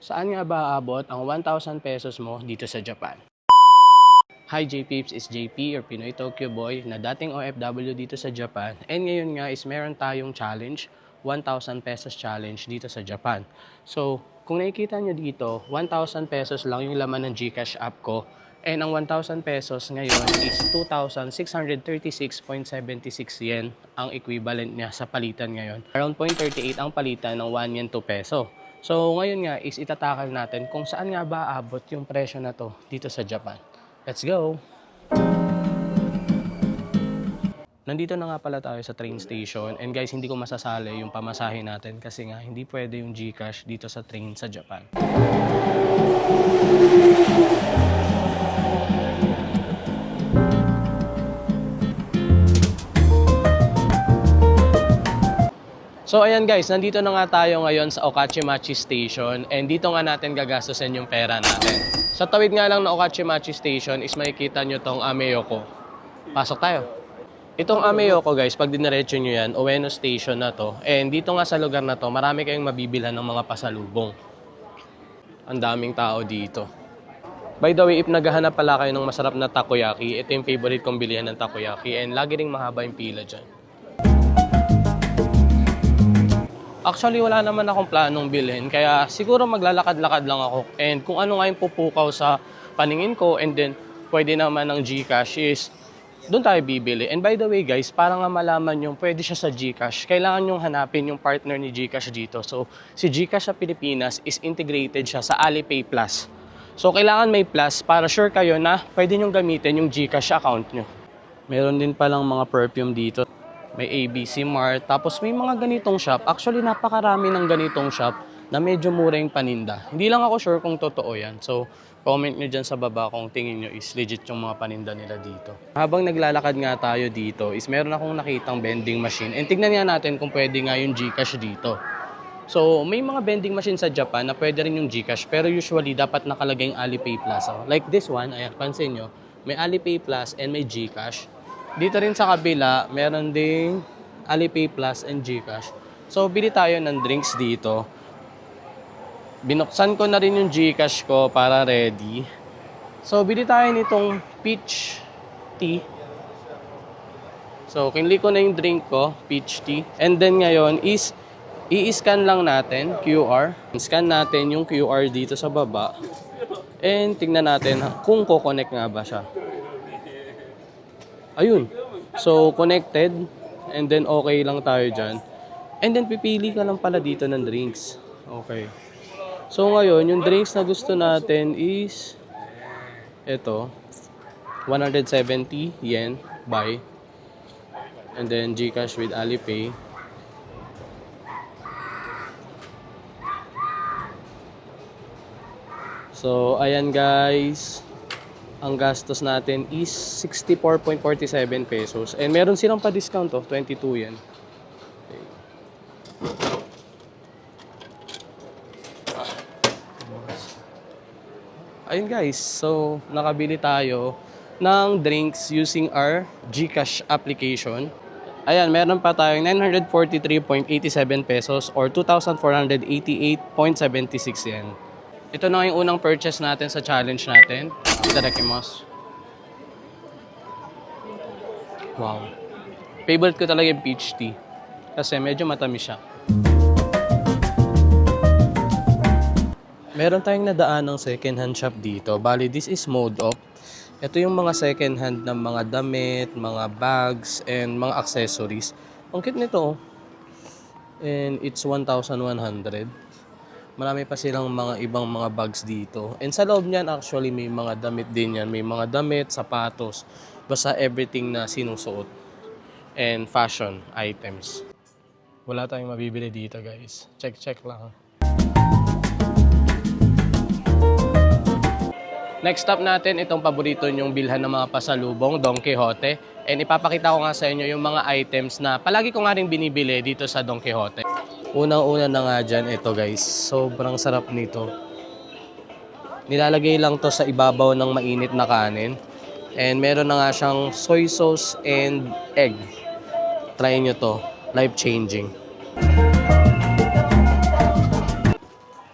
Saan nga ba aabot ang 1,000 pesos mo dito sa Japan? Hi J-Peeps, is JP or Pinoy Tokyo Boy na dating OFW dito sa Japan. And ngayon nga is meron tayong challenge, 1,000 pesos challenge dito sa Japan. So, kung nakikita nyo dito, 1,000 pesos lang yung laman ng GCash app ko. And ang 1,000 pesos ngayon is 2,636.76 yen ang equivalent niya sa palitan ngayon. Around 0.38 ang palitan ng 1 yen to peso. So, ngayon nga is itatakal natin kung saan nga ba aabot yung presyo na to dito sa Japan. Let's go! Nandito na nga pala tayo sa train station and guys, hindi ko masasali yung pamasahe natin kasi nga hindi pwede yung GCash dito sa train sa Japan. So ayan guys, nandito na nga tayo ngayon sa Okachimachi Station and dito nga natin gagastusin yung pera natin. Sa tawid nga lang ng Okachimachi Station is makikita nyo tong Ameyoko. Pasok tayo. Itong Ameyoko guys, pag dinaretso nyo yan, Ueno Station na to. And dito nga sa lugar na to, marami kayong mabibilhan ng mga pasalubong. Ang daming tao dito. By the way, if naghahanap pala kayo ng masarap na takoyaki, ito yung favorite kong bilihan ng takoyaki and lagi ring mahaba yung pila dyan. Actually, wala naman akong planong bilhin, kaya siguro maglalakad-lakad lang ako. And kung ano nga yung pupukaw sa paningin ko, and then pwede naman ng GCash is doon tayo bibili. And by the way guys, para nga malaman yung pwede siya sa GCash, kailangan yung hanapin yung partner ni GCash dito. So, si GCash sa Pilipinas is integrated siya sa Alipay Plus. So, kailangan may plus para sure kayo na pwede nyong gamitin yung GCash account nyo. Meron din palang mga perfume dito. May ABC Mart, tapos may mga ganitong shop. Actually, napakarami ng ganitong shop na medyo mura yung paninda. Hindi lang ako sure kung totoo yan. So, comment nyo dyan sa baba kung tingin nyo is legit yung mga paninda nila dito. Habang naglalakad nga tayo dito, is meron akong nakitang vending machine. And tignan nga natin kung pwede nga yung GCash dito. So, may mga vending machine sa Japan na pwede rin yung GCash, pero usually dapat nakalagay yung Alipay Plus. Like this one, ayan, pansin nyo, may Alipay Plus and may GCash. Dito rin sa kabila, meron ding Alipay Plus and GCash. So, bili tayo ng drinks dito. Binuksan ko na rin yung GCash ko para ready. So, bili tayo nitong peach tea. So, kinli ko na yung drink ko, peach tea. And then ngayon is, i-scan lang natin, QR. Scan natin yung QR dito sa baba. And tingnan natin kung ko-connect nga ba siya. Ayun. So, connected. And then, okay lang tayo dyan. And then, pipili ka lang pala dito ng drinks. Okay. So, ngayon, yung drinks na gusto natin is ito. 170 yen. Buy. And then, GCash with Alipay. So, ayan guys. Ang gastos natin is 64.47 pesos. And meron silang pa-discount of 22 yen. Okay. Ayun guys. So, nakabili tayo ng drinks using our GCash application. Ayan, meron pa tayong 943.87 pesos or 2,488.76 yen. Ito na yung unang purchase natin sa challenge natin. Itadakimasu. Wow. Favorite ko talaga yung peach tea. Kasi medyo matamis siya. Meron tayong nadaan ng second hand shop dito. Bali, this is Mode Up. Ito yung mga second hand ng mga damit, mga bags, and mga accessories. Ang cute nito. And it's 1,100. Marami pa silang mga ibang mga bags dito. And sa loob niyan, actually, may mga damit din yan. May mga damit, sapatos, basta everything na sinusuot. And fashion items. Wala tayong mabibili dito, guys. Check lang. Next stop natin, itong paborito nyong bilhan ng mga pasalubong, Don Quijote. And ipapakita ko nga sa inyo yung mga items na palagi ko nga rin binibili dito sa Don Quijote. Unang-una na nga dyan, ito guys. Sobrang sarap nito. Nilalagay lang to sa ibabaw ng mainit na kanin. And meron na nga siyang soy sauce and egg. Try nyo to. Life-changing.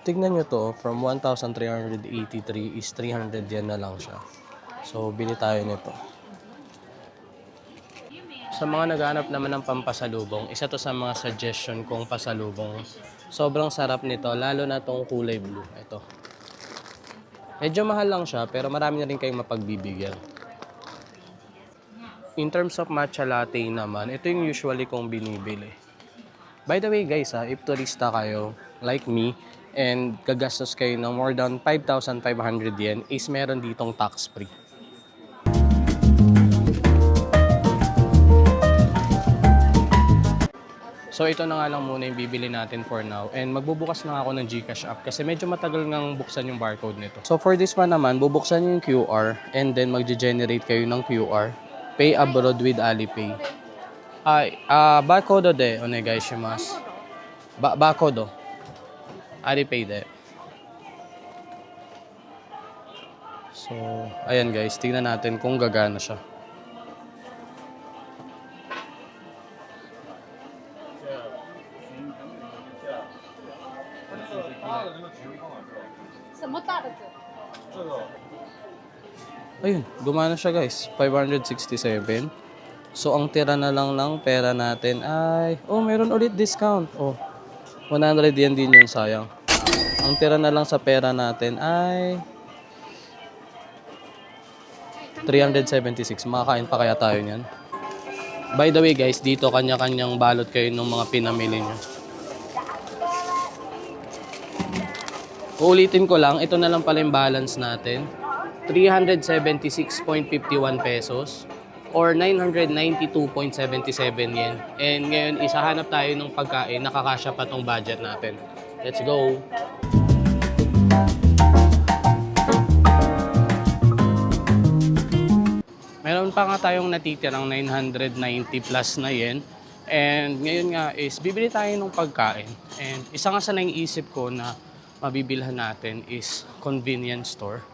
Tignan nyo to, from 1,383 is 300 yen na lang siya. So, bili tayo nito. Sa mga naghahanap naman ng pampasalubong, isa to sa mga suggestion kong pasalubong. Sobrang sarap nito, lalo na tong kulay blue. Ito. Medyo mahal lang siya, pero marami na rin kayong mapagbibigyan. In terms of matcha latte naman, ito yung usually kong binibili. By the way guys, if turista kayo, like me, and gagastos kayo ng more than 5,500 yen, is meron ditong tax-free. So ito na nga lang muna yung bibili natin for now. And magbubukas na ako ng GCash app kasi medyo matagal ngang buksan yung barcode nito. So for this one naman, bubuksan nyo yung QR and then magge-generate kayo ng QR. Pay abroad with Alipay. Barcode de onegaishimasu. Barcode. Alipay de. So, ayan guys, tingnan natin kung gagana siya. Ayun, gumana siya guys. 567. So, ang tira na lang ng pera natin ay... Oh, meron ulit discount. Oh, 100 yen din yun, sayang. Ang tira na lang sa pera natin ay... 376. Makakain pa kaya tayo niyan? By the way guys, dito kanya-kanyang balot kayo ng mga pinamili nyo. Uulitin ko lang, ito na lang pala yung balance natin. 376.51 pesos or 992.77 yen. And ngayon, isahanap tayo ng pagkain, nakakasya pa tong budget natin. Let's go! Meron pa nga tayong natitirang 990 plus na yen. And ngayon nga is bibili tayo ng pagkain. And isa nga sa naiisip ko na mabibilhan natin is convenience store.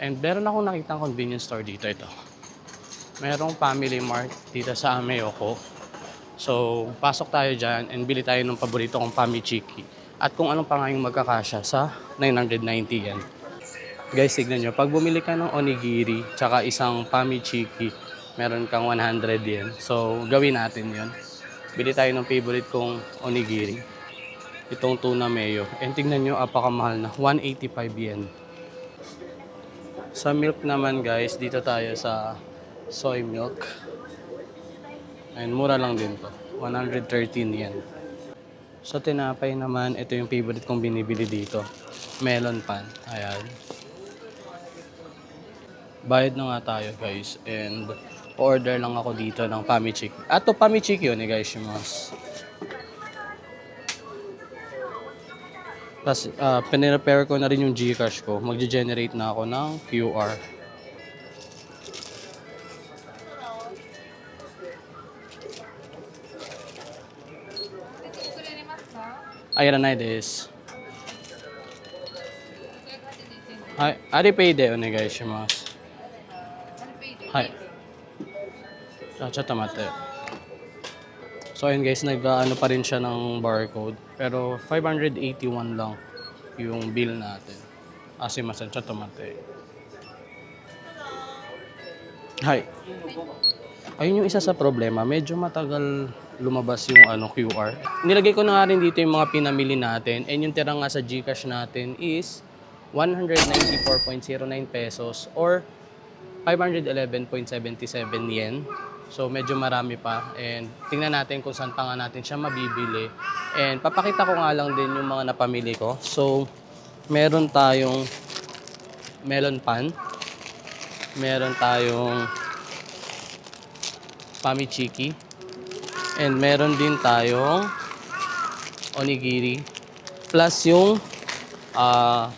And meron akong nakitang convenience store dito. Ito. Merong Family Mart dito sa Ameoko. So, pasok tayo dyan and bili tayo ng paborito kong Famichiki. At kung anong pa nga yung magkakasya sa 990 yen. Guys, tignan nyo. Pag bumili ka ng onigiri tsaka isang Famichiki, meron kang 100 yen. So, gawin natin yon. Bili tayo ng favorite kong onigiri. Itong tuna mayo. And tignan nyo, apakamahal na. 185 yen. Sa milk naman guys, dito tayo sa soy milk. And mura lang din to. 113 yen. Sa tinapay naman, ito yung favorite kong binibili dito. Melon pan. Ayan. Bayad na nga tayo guys. And order lang ako dito ng Famichiki. Ato Famichiki yun guys. Tapos pinirepare ko na rin yung GCash ko. Magge-generate na ako ng QR. Ayiranai desu. Hai, Alipay de onegaishimasu. Hai. Chotto matte. So ayun guys, nag-ano pa rin siya ng barcode. Pero 581 lang yung bill natin. Asimasen, chotto matte. Hai. Ayun yung isa sa problema, medyo matagal lumabas yung QR. Nilagay ko na nga rin dito yung mga pinamili natin and yung tira nga sa GCash natin is 194.09 pesos or 511.77 yen. So medyo marami pa and tingnan natin kung saan pa nga natin siya mabibili. And papakita ko nga lang din yung mga napamili ko. So meron tayong melon pan. Meron tayong Famichiki. And meron din tayong onigiri. Plus yung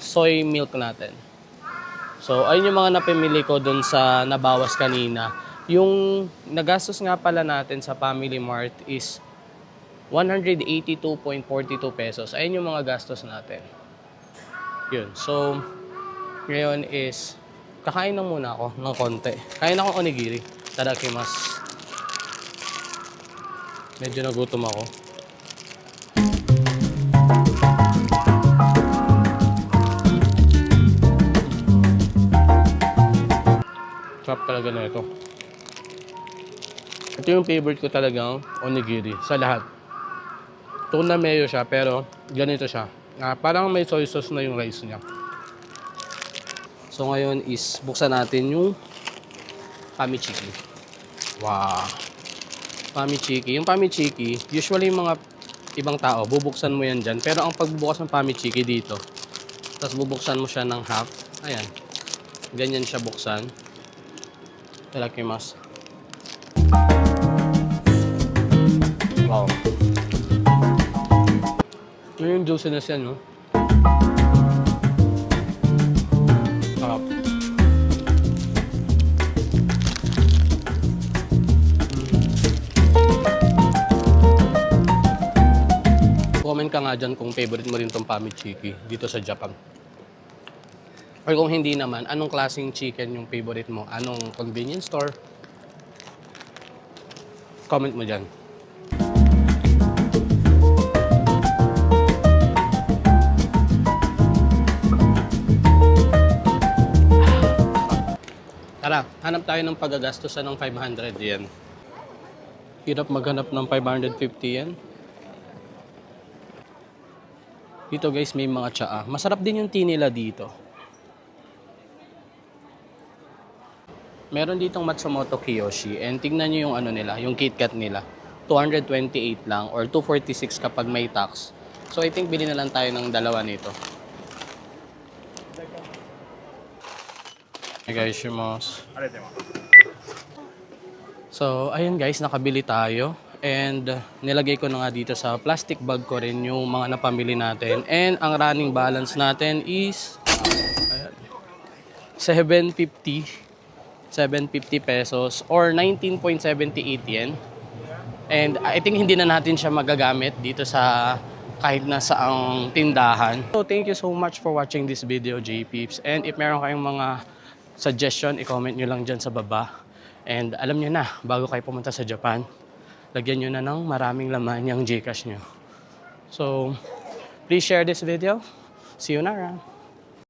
soy milk natin. So, ayun yung mga napamili ko dun sa nabawas kanina. Yung nagastos nga pala natin sa Family Mart is 182.42 pesos. Ayun yung mga gastos natin. Yun. So, ngayon is kakain na muna ako ng konti. Kain ako onigiri. Tadakimasu. Medyo nagutom ako. sarap talaga na ito. Ito yung favorite ko talagang onigiri sa lahat. Tuna mayo siya pero ganito siya. Parang may soy sauce na yung rice niya. So ngayon is buksan natin yung pamichiki. Wow. Pamichiki. Yung pamichiki, usually yung mga ibang tao, bubuksan mo yan dyan. Pero ang pagbubukas ng pamichiki dito, tapos bubuksan mo siya ng half. Ayan. Ganyan siya buksan. Itadakimasu. Wow. Yun yung juiciness yan, no? Sarap. Comment ka nga dyan kung favorite mo rin tong pamichiki dito sa Japan. Or kung hindi naman, anong klaseng chicken yung favorite mo? Anong convenience store? Comment mo dyan. Tara, hanap tayo ng paggagastusan ng 500 yen. Hirap maghanap ng 550 yen. Dito guys, may mga tsaa. Masarap din yung tea nila dito. Meron ditong Matsumoto Kiyoshi. And tingnan nyo yung ano nila, yung KitKat nila. 228 lang or 246 kapag may tax. So I think bili na lang tayo ng dalawa nito. Hey guys, shimasu. So, ayun guys, nakabili tayo. And nilagay ko na nga dito sa plastic bag ko rin yung mga napamili natin. And ang running balance natin is 750 pesos or 19.78 yen. And I think hindi na natin siya magagamit dito sa kahit na saang tindahan. So, thank you so much for watching this video, J-Peeps. And if meron kayong mga suggestion, i-comment nyo lang dyan sa baba. And alam nyo na, bago kayo pumunta sa Japan, lagyan nyo na ng maraming laman yung Gcash nyo. So, please share this video. See you na.